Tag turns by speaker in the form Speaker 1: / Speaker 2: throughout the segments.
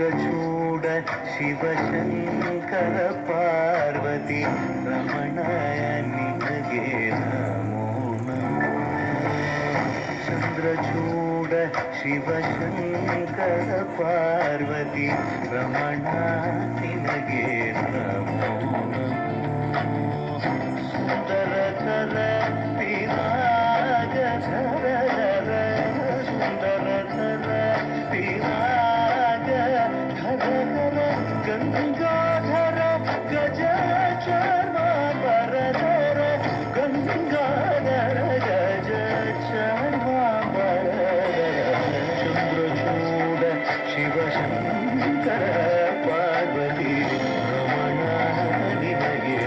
Speaker 1: ಚಂದ್ರಚೂಡ ಶಿವಶಂಕರ ಪಾರ್ವತಿ ರಮಣಯ ನಿನಗೆ ನಮೋ ನಮೋ. ಚಂದ್ರಚೂಡ ಶಿವಶಂಕರ ಪಾರ್ವತಿ ರಮಣ ನಿನಗೆ ನಮೋ ನಮೋ. ಸುಂದರತರ ಪಿರಾಗಧರ ಸುಂದರತರ ಪಿರಾಗ ಧರ ಗಂಗಾಧರ ಗಜ ಚರ್ಮಾಂಬರಧರ ಗಂಗಾಧರ ಗಜ ಚರ್ಮಾಂಬರಧರ ಚಂದ್ರಚೂಡ ಶಿವಶಂಕರ ಪಾರ್ವತಿ ರಮಣ ನಿನಗೆ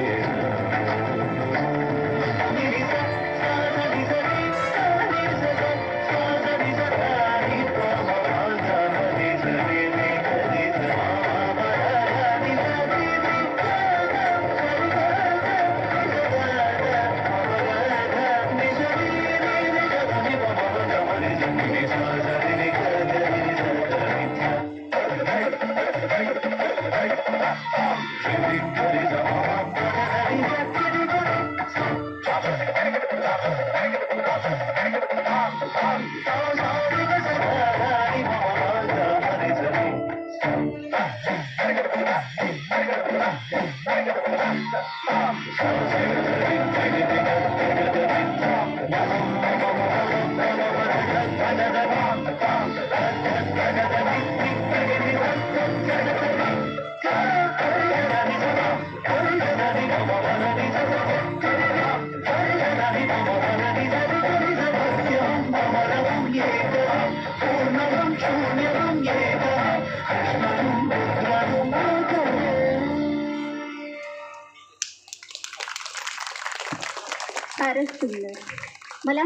Speaker 2: Sunder.